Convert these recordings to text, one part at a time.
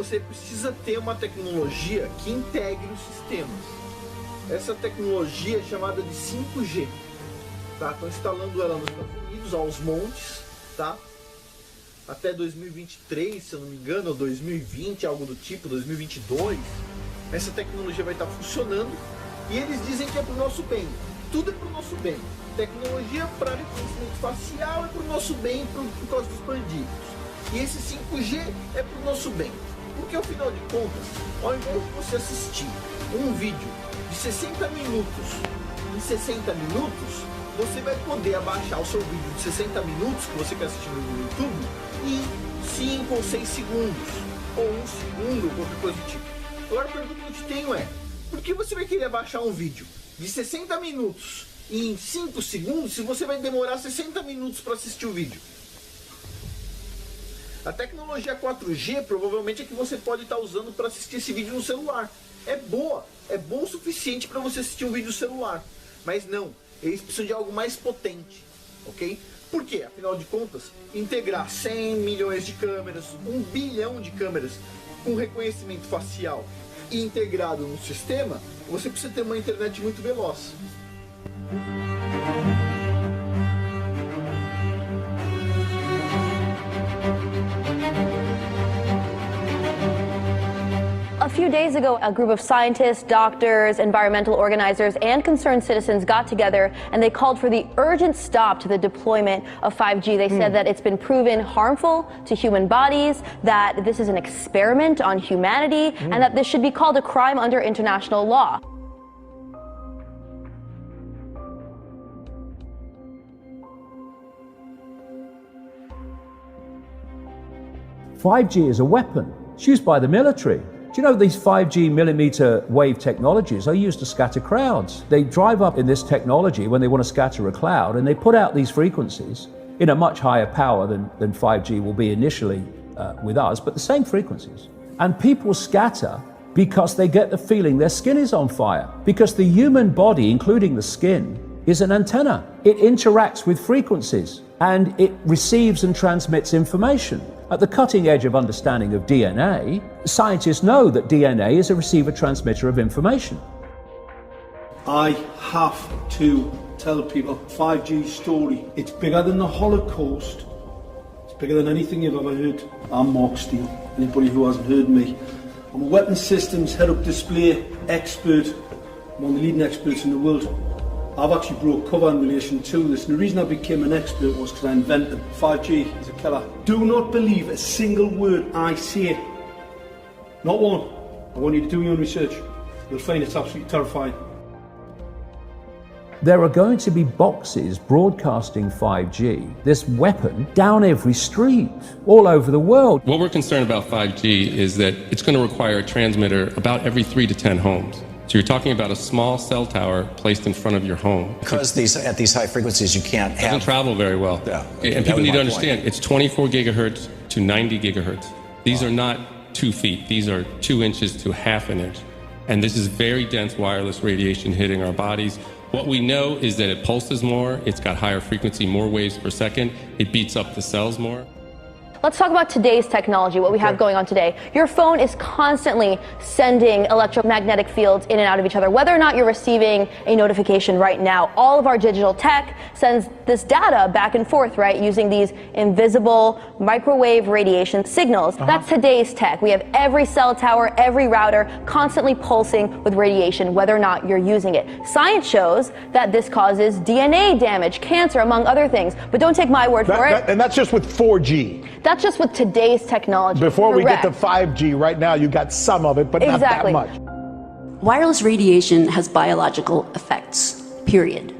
você precisa ter uma tecnologia que integre os sistemas. Essa tecnologia é chamada de 5G. Tá? Estão instalando ela nos Estados Unidos, aos montes, tá? Até 2023, se eu não me engano, ou 2020, algo do tipo, 2022. Essa tecnologia vai estar funcionando e eles dizem que é para o nosso bem. Tudo é para o nosso bem. Tecnologia para reconhecimento facial é para o nosso bem por causa dos bandidos. E esse 5G é para o nosso bem. Porque, ao final de contas, ao invés de você assistir um vídeo de 60 minutos em 60 minutos, você vai poder abaixar o seu vídeo de 60 minutos que você quer assistir no YouTube em 5 ou 6 segundos, ou 1 segundo, qualquer coisa do tipo. Agora a pergunta que eu te tenho é, por que você vai querer abaixar um vídeo de 60 minutos em 5 segundos se você vai demorar 60 minutos para assistir o vídeo? A tecnologia 4G provavelmente é que você pode estar usando para assistir esse vídeo no celular. É boa o suficiente para você assistir um vídeo no celular, mas não, eles precisam de algo mais potente, ok? Por quê? Afinal de contas, integrar 100 milhões de câmeras, 1 bilhão de câmeras com reconhecimento facial integrado no sistema, você precisa ter uma internet muito veloz. A few days ago, a group of scientists, doctors, environmental organizers, and concerned citizens got together and they called for the urgent stop to the deployment of 5G. They said that it's been proven harmful to human bodies, that this is an experiment on humanity, and that this should be called a crime under international law. "5G is a weapon. It's used by the military. Do you know these 5G millimeter wave technologies are used to scatter crowds? They drive up in this technology when they want to scatter a cloud, and they put out these frequencies in a much higher power than 5G will be initially with us, but the same frequencies. And people scatter because they get the feeling their skin is on fire, because the human body, including the skin, is an antenna. It interacts with frequencies and it receives and transmits information. At the cutting edge of understanding of DNA, scientists know that DNA is a receiver-transmitter of information. I have to tell people 5G story. It's bigger than the Holocaust. It's bigger than anything you've ever heard. I'm Mark Steele. Anybody who hasn't heard me. I'm a weapons systems head-up display expert. I'm one of the leading experts in the world. I've actually broke cover in relation to this, and the reason I became an expert was because I invented 5G is a killer. Do not believe a single word I say. Not one. I want you to do your own research. You'll find it's absolutely terrifying. There are going to be boxes broadcasting 5G, this weapon, down every street, all over the world. What we're concerned about 5G is that it's going to require a transmitter about every 3 to 10 homes. So you're talking about a small cell tower placed in front of your home. Because at these high frequencies, you can't have... It doesn't travel very well. Yeah. And people need to understand, it's 24 gigahertz to 90 gigahertz. These are not 2 feet. These are 2 inches to half an inch. And this is very dense wireless radiation hitting our bodies. What we know is that it pulses more, it's got higher frequency, more waves per second, it beats up the cells more. Let's talk about today's technology, what we have going on today. Your phone is constantly sending electromagnetic fields in and out of each other. Whether or not you're receiving a notification right now, all of our digital tech sends this data back and forth, right, using these invisible microwave radiation signals. That's today's tech. We have every cell tower, every router constantly pulsing with radiation, whether or not you're using it. Science shows that this causes DNA damage, cancer, among other things. But don't take my word for it. And that's just with 4G. That's just with today's technology. Before we get to 5G, right now you got some of it, but not that much. Wireless radiation has biological effects, period.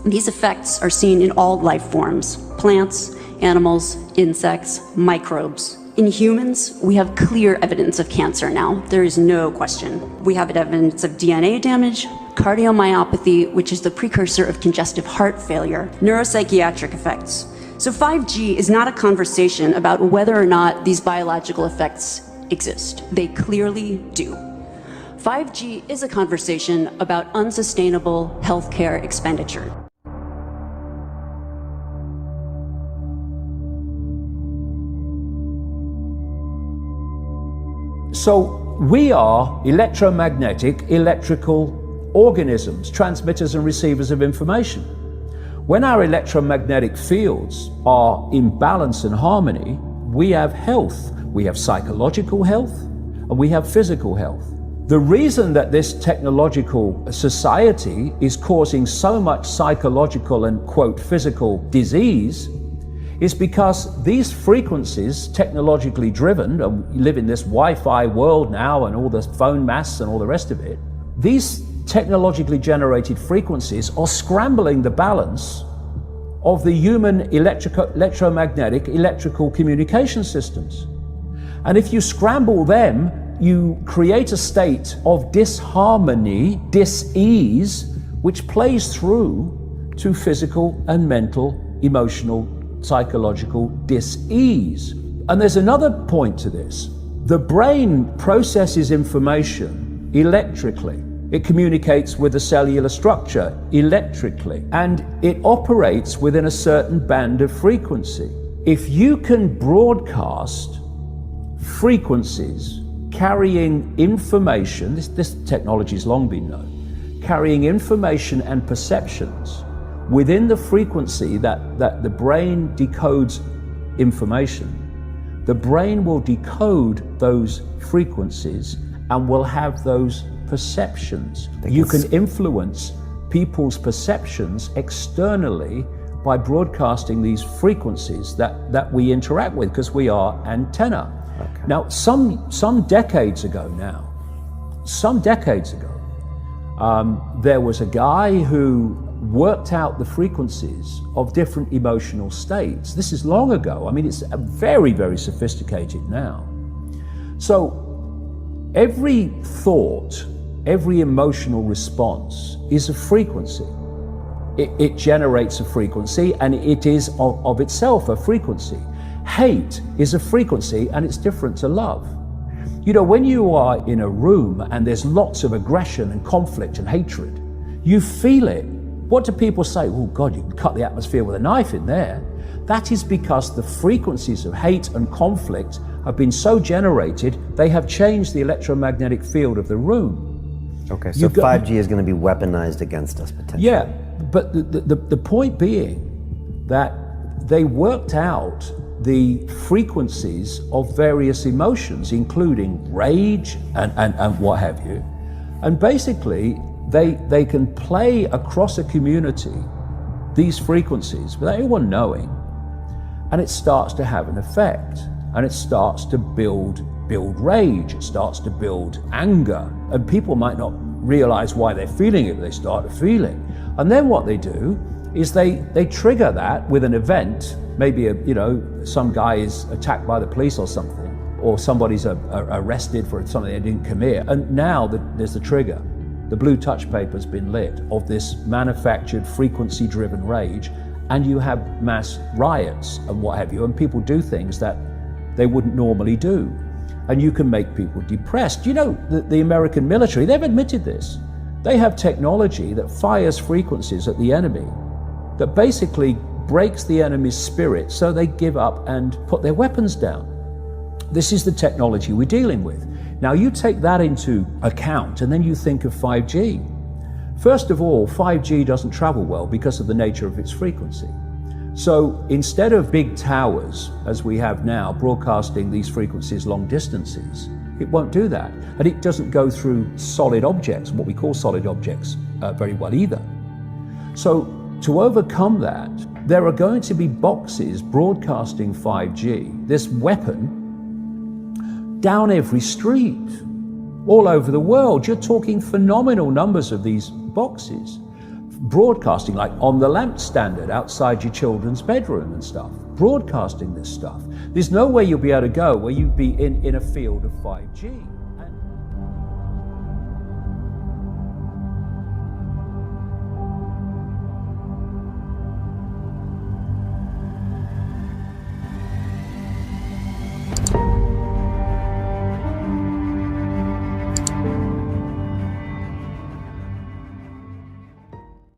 These effects are seen in all life forms: plants, animals, insects, microbes. In humans, we have clear evidence of cancer now. There is no question. We have evidence of DNA damage, cardiomyopathy, which is the precursor of congestive heart failure, neuropsychiatric effects. So 5G is not a conversation about whether or not these biological effects exist. They clearly do. 5G is a conversation about unsustainable healthcare expenditure. So we are electromagnetic, electrical organisms, transmitters and receivers of information. When our electromagnetic fields are in balance and harmony, we have health. We have psychological health and we have physical health. The reason that this technological society is causing so much psychological and, quote, physical disease is because these frequencies, technologically driven, and we live in this Wi-Fi world now and all the phone masts and all the rest of it, these technologically generated frequencies are scrambling the balance of the human electromagnetic electrical communication systems. And if you scramble them, you create a state of disharmony, dis-ease, which plays through to physical and mental, emotional, psychological dis-ease. And there's another point to this. The brain processes information electrically. It communicates with the cellular structure electrically, and it operates within a certain band of frequency. If you can broadcast frequencies carrying information, this technology has long been known, carrying information and perceptions within the frequency that the brain decodes information, the brain will decode those frequencies and will have those perceptions. You can influence people's perceptions externally by broadcasting these frequencies that we interact with, because we are antenna. Okay. Now, some decades ago, there was a guy who worked out the frequencies of different emotional states. This is long ago. I mean, it's very, very sophisticated now. So every thought, every emotional response is a frequency. It generates a frequency, and it is of itself a frequency. Hate is a frequency, and it's different to love. You know, when you are in a room and there's lots of aggression and conflict and hatred, you feel it. What do people say? Oh God, you can cut the atmosphere with a knife in there. That is because the frequencies of hate and conflict have been so generated, they have changed the electromagnetic field of the room. Okay, so 5G is going to be weaponized against us potentially. Yeah, but the point being that they worked out the frequencies of various emotions, including rage and what have you. And basically, they can play across a community these frequencies without anyone knowing, and it starts to have an effect, and it starts to build rage, it starts to build anger, and people might not realize why they're feeling it, but they start to feel it. And then what they do is they trigger that with an event. Maybe some guy is attacked by the police or something, or somebody's arrested for something they didn't commit, and now there's the trigger. The blue touch paper's been lit of this manufactured frequency-driven rage, and you have mass riots and what have you, and people do things that they wouldn't normally do. And you can make people depressed. You know, the American military, they've admitted this. They have technology that fires frequencies at the enemy that basically breaks the enemy's spirit so they give up and put their weapons down. This is the technology we're dealing with. Now you take that into account and then you think of 5G. First of all, 5G doesn't travel well because of the nature of its frequency. So instead of big towers, as we have now, broadcasting these frequencies long distances, it won't do that. And it doesn't go through solid objects, what we call solid objects, very well either. So to overcome that, there are going to be boxes broadcasting 5G, this weapon, down every street, all over the world. You're talking phenomenal numbers of these boxes, broadcasting like on the lamp standard outside your children's bedroom and stuff, broadcasting this stuff. There's no way you'll be able to go where you'd be in a field of 5G.